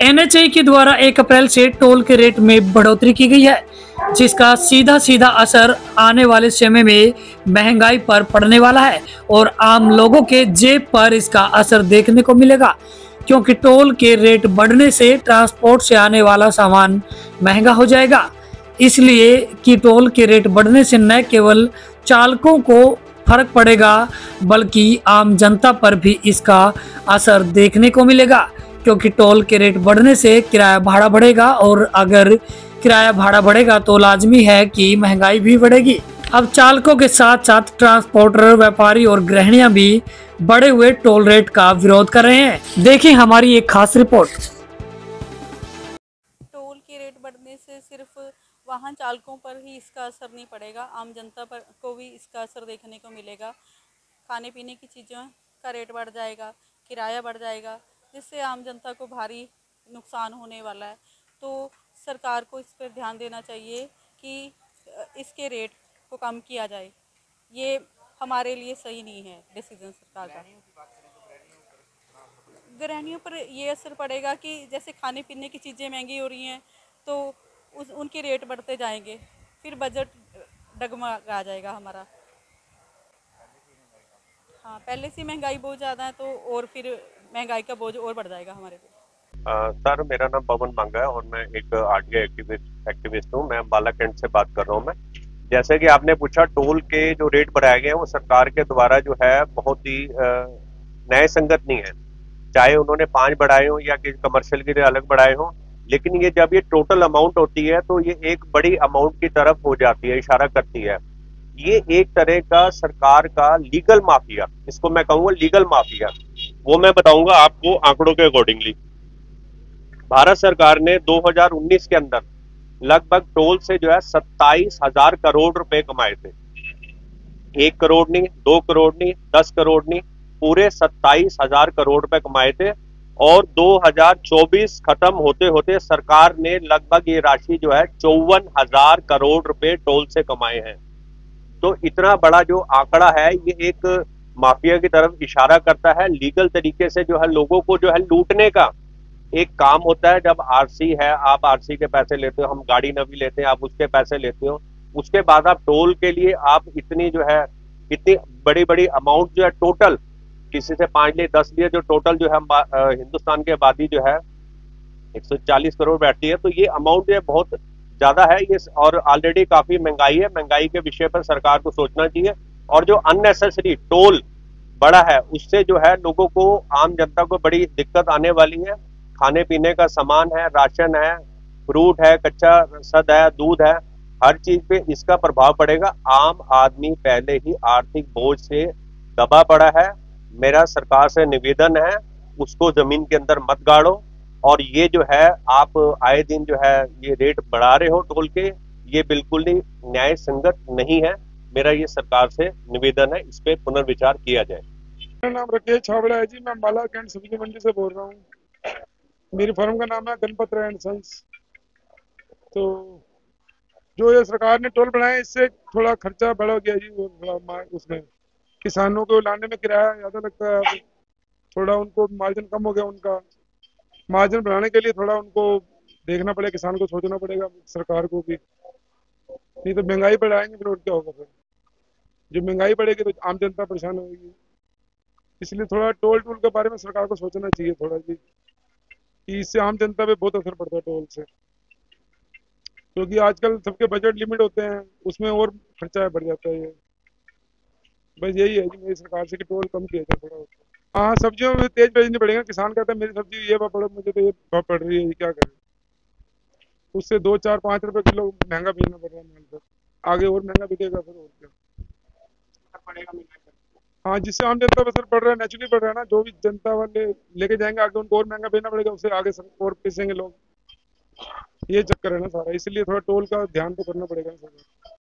NHAI के द्वारा 1 अप्रैल से टोल के रेट में बढ़ोतरी की गई है, जिसका सीधा सीधा असर आने वाले समय में महंगाई पर पड़ने वाला है और आम लोगों के जेब पर इसका असर देखने को मिलेगा, क्योंकि टोल के रेट बढ़ने से ट्रांसपोर्ट से आने वाला सामान महंगा हो जाएगा। इसलिए कि टोल के रेट बढ़ने से न केवल चालकों को फर्क पड़ेगा, बल्कि आम जनता पर भी इसका असर देखने को मिलेगा, क्योंकि टोल के रेट बढ़ने से किराया भाड़ा बढ़ेगा और अगर किराया भाड़ा बढ़ेगा तो लाजमी है कि महंगाई भी बढ़ेगी। अब चालकों के साथ साथ ट्रांसपोर्टर, व्यापारी और गृहिणियां भी बढ़े हुए टोल रेट का विरोध कर रहे हैं। देखिए हमारी एक खास रिपोर्ट। टोल के रेट बढ़ने से सिर्फ वाहन चालकों पर ही इसका असर नहीं पड़ेगा, आम जनता पर को भी इसका असर देखने को मिलेगा। खाने पीने की चीज़ों का रेट बढ़ जाएगा, किराया बढ़ जाएगा, जिससे आम जनता को भारी नुकसान होने वाला है। तो सरकार को इस पर ध्यान देना चाहिए कि इसके रेट को कम किया जाए। ये हमारे लिए सही नहीं है डिसीजन सरकार का। गृहिणियों पर ये असर पड़ेगा कि जैसे खाने पीने की चीज़ें महंगी हो रही हैं तो उनके रेट बढ़ते जाएंगे, फिर बजट डगमगा जाएगा हमारा। हाँ, पहले से महंगाई बहुत ज़्यादा है तो और फिर महंगाई का बोझ और बढ़ जाएगा हमारे पे। सर, मेरा नाम पवन मांगा है और मैं एक आरटीआई एक्टिविस्ट हूँ। मैं अम्बाला कैंट से बात कर रहा हूँ। मैं जैसे कि आपने पूछा, टोल के जो रेट बढ़ाए गए हैं वो सरकार के द्वारा जो है बहुत ही न्याय संगत नहीं है। चाहे उन्होंने 5 बढ़ाए हो या किसी कमर्शियल के लिए अलग बढ़ाए हो, लेकिन ये जब ये टोटल अमाउंट होती है तो ये एक बड़ी अमाउंट की तरफ हो जाती है, इशारा करती है। ये एक तरह का सरकार का लीगल माफिया, इसको मैं कहूँगा लीगल माफिया। वो मैं बताऊंगा आपको आंकड़ों के अकॉर्डिंगली। भारत सरकार ने 2019 के अंदर लगभग टोल से जो है 27,000 करोड़ रुपए कमाए थे। 1 करोड़ नहीं, 2 करोड़ नहीं, 10 करोड़ नहीं, पूरे 27,000 करोड़ रुपए कमाए थे। और 2024 खत्म होते होते सरकार ने लगभग ये राशि जो है 54,000 करोड़ रुपए टोल से कमाए हैं। तो इतना बड़ा जो आंकड़ा है ये एक माफिया की तरफ इशारा करता है। लीगल तरीके से जो है लोगों को जो है लूटने का एक काम होता है। जब आरसी है, आप आरसी के पैसे लेते हो, हम गाड़ी नवी लेते हैं, आप उसके पैसे लेते हो, उसके बाद आप टोल के लिए आप इतनी जो है इतनी बड़ी बड़ी अमाउंट जो है टोटल, किसी से 5 लिए 10 लिए, जो टोटल जो है हिंदुस्तान की आबादी जो है 140 करोड़ बैठती है, तो ये अमाउंट जो है बहुत ज्यादा है ये। और ऑलरेडी काफी महंगाई है। महंगाई के विषय पर सरकार को सोचना चाहिए। और जो अननेसेसरी टोल बड़ा है उससे जो है लोगों को, आम जनता को बड़ी दिक्कत आने वाली है। खाने पीने का सामान है, राशन है, फ्रूट है, कच्चा रसद है, दूध है, हर चीज पे इसका प्रभाव पड़ेगा। आम आदमी पहले ही आर्थिक बोझ से दबा पड़ा है। मेरा सरकार से निवेदन है, उसको जमीन के अंदर मत गाड़ो। और ये जो है आप आए दिन जो है ये रेट बढ़ा रहे हो टोल के, ये बिल्कुल ही न्याय संगत नहीं है। मेरा ये सरकार से निवेदन है, इस पे पुनर्विचार किया जाए। मेरा नाम राकेश छाबड़ा है जी। मैं अम्बाला कैंट सब्जी मंडी से बोल रहा हूँ। मेरी फर्म का नाम है गणपत एंड सन्स। तो जो ये सरकार ने टोल बढ़ाए, इससे थोड़ा खर्चा बढ़ गया जी। उसमें किसानों को लाने में किराया ज़्यादा लगता है। थोड़ा उनको मार्जिन कम हो गया उनका। मार्जिन बढ़ाने के लिए थोड़ा उनको देखना पड़ेगा, किसान को सोचना पड़ेगा, सरकार को भी। नहीं तो महंगाई बढ़ाएंगे फिर और क्या होगा। फिर जब महंगाई बढ़ेगी तो आम जनता परेशान होगी। इसलिए थोड़ा टोल के बारे में सरकार को सोचना चाहिए थोड़ा जी, कि इससे आम जनता पे बहुत असर पड़ता है टोल से। क्योंकि आजकल सबके बजट लिमिट होते हैं, उसमें और खर्चा बढ़ जाता है। ये बस यही है जी मेरी सरकार से कि टोल कम किया जाए थोड़ा। हाँ, सब्जियों में तेज बेचनी पड़ेगा। किसान कहता है मेरी सब्जी ये भाव पड़ो, मुझे तो ये भाव पड़ रही है, ये क्या करें। उससे 2, 4, 5 रुपए किलो महंगा बेचना पड़ रहा है माल पर। आगे और महंगा बिकेगा फिर, और क्या पड़ेगा। हाँ, जिससे आम जनता पर असर पड़ रहा है, नेचुरली पड़ रहा है ना। जो भी जनता वाले लेके जाएंगे आगे, उनको और महंगा बेचना पड़ेगा, उससे आगे और पिसेंगे लोग। ये चक्कर है ना सारा। इसलिए थोड़ा टोल का ध्यान तो करना पड़ेगा ना सरकार।